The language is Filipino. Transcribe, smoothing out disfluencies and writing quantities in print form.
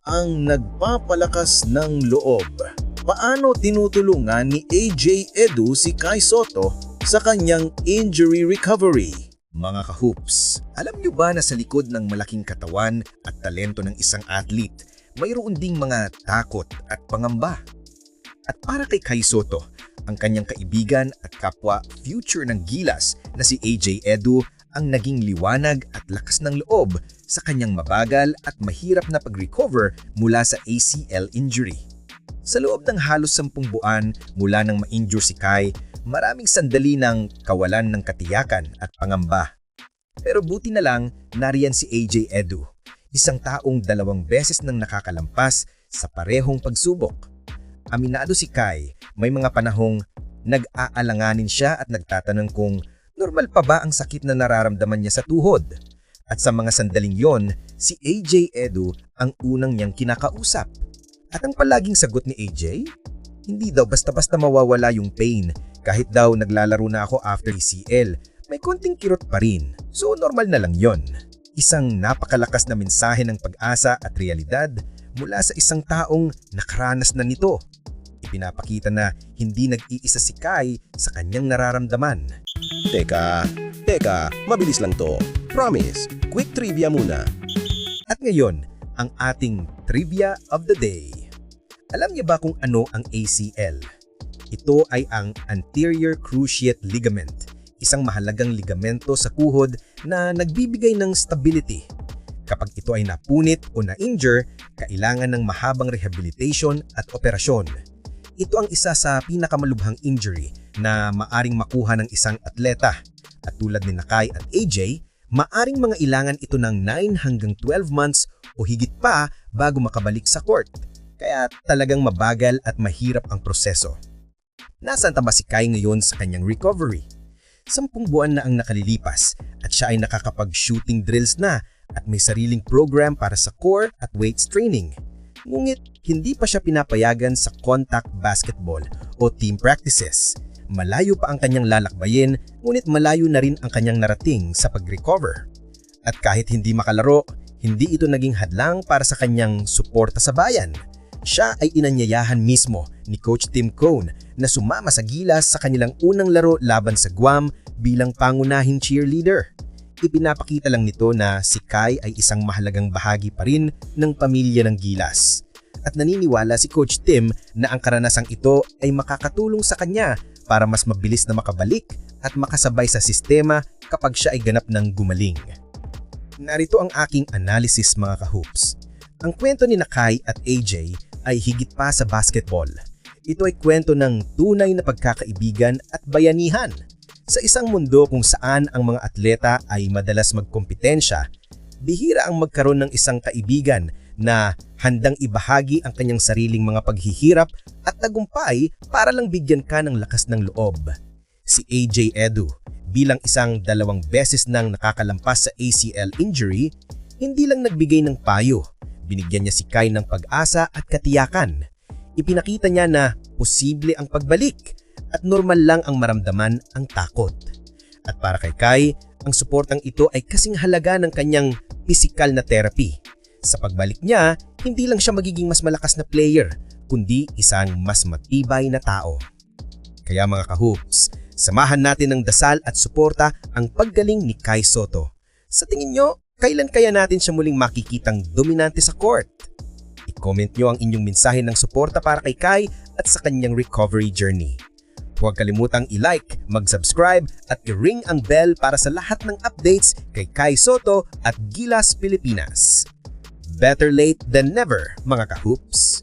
ang nagpapalakas ng loob. Paano tinutulungan ni AJ Edu si Kai Sotto sa kanyang injury recovery? Mga ka-hoops, alam nyo ba na sa likod ng malaking katawan at talento ng isang athlete, mayroon ding mga takot at pangamba? At para kay Kai Sotto, ang kanyang kaibigan at kapwa future ng Gilas na si AJ Edu ang naging liwanag at lakas ng loob sa kanyang mabagal at mahirap na pag-recover mula sa ACL injury. Sa loob ng halos 10 buwan mula nang ma-injure si Kai, maraming sandali ng kawalan ng katiyakan at pangamba. Pero buti na lang nariyan si AJ Edu, isang taong 2 beses nang nakakalampas sa parehong pagsubok. Aminado si Kai, may mga panahong nag-aalanganin siya at nagtatanong kung normal pa ba ang sakit na nararamdaman niya sa tuhod. At sa mga sandaling yon, si AJ Edu ang unang niyang kinakausap. At ang palaging sagot ni AJ, hindi daw basta-basta mawawala yung pain. Kahit daw naglalaro na ako after ACL, may konting kirot pa rin. So normal na lang yon. Isang napakalakas na mensahe ng pag-asa at realidad mula sa isang taong nakaranas na nito. Ipinapakita na hindi nag-iisa si Kai sa kanyang nararamdaman. Teka, mabilis lang to. Promise, quick trivia muna. At ngayon, ang ating trivia of the day. Alam niyo ba kung ano ang ACL? Ito ay ang anterior cruciate ligament, isang mahalagang ligamento sa tuhod na nagbibigay ng stability. Kapag ito ay napunit o na-injure, kailangan ng mahabang rehabilitation at operasyon. Ito ang isa sa pinakamalubhang injury na maaring makuha ng isang atleta. At tulad ni Kai at AJ, maaring mga ilangan ito ng 9 hanggang 12 months o higit pa bago makabalik sa court. Kaya talagang mabagal at mahirap ang proseso. Nasaan ba si Kai ngayon sa kanyang recovery? 10 buwan na ang nakalilipas at siya ay nakakapag-shooting drills na at may sariling program para sa core at weights training. Ngunit hindi pa siya pinapayagan sa contact basketball o team practices. Malayo pa ang kanyang lalakbayin, ngunit malayo na rin ang kanyang narating sa pag-recover. At kahit hindi makalaro, hindi ito naging hadlang para sa kanyang suporta sa bayan. Siya ay inanyayahan mismo ni Coach Tim Cone na sumama sa Gilas sa kanilang unang laro laban sa Guam bilang pangunahing cheerleader. Ipinapakita lang nito na si Kai ay isang mahalagang bahagi pa rin ng pamilya ng Gilas. At naniniwala si Coach Tim na ang karanasang ito ay makakatulong sa kanya para mas mabilis na makabalik at makasabay sa sistema kapag siya ay ganap ng gumaling. Narito ang aking analysis mga ka-hoops. Ang kwento ni Kai at AJ ay higit pa sa basketball. Ito ay kwento ng tunay na pagkakaibigan at bayanihan. Sa isang mundo kung saan ang mga atleta ay madalas magkompetensya, bihira ang magkaroon ng isang kaibigan na handang ibahagi ang kanyang sariling mga paghihirap at tagumpay para lang bigyan ka ng lakas ng loob. Si AJ Edu, bilang isang 2 beses nang nakakalampas sa ACL injury, hindi lang nagbigay ng payo, binigyan niya si Kai ng pag-asa at katiyakan. Ipinakita niya na posible ang pagbalik at normal lang ang maramdaman ang takot. At para kay Kai, ang suportang ito ay kasing halaga ng kanyang pisikal na therapy. Sa pagbalik niya, hindi lang siya magiging mas malakas na player, kundi isang mas matibay na tao. Kaya mga ka-hoops, samahan natin ng dasal at suporta ang paggaling ni Kai Sotto. Sa tingin nyo, kailan kaya natin siya muling makikitang dominante sa court? I-comment nyo ang inyong mensahe ng suporta para kay Kai at sa kanyang recovery journey. Huwag kalimutang i-like, mag-subscribe at i-ring ang bell para sa lahat ng updates kay Kai Sotto at Gilas Pilipinas. Better late than never, mga ka-hoops!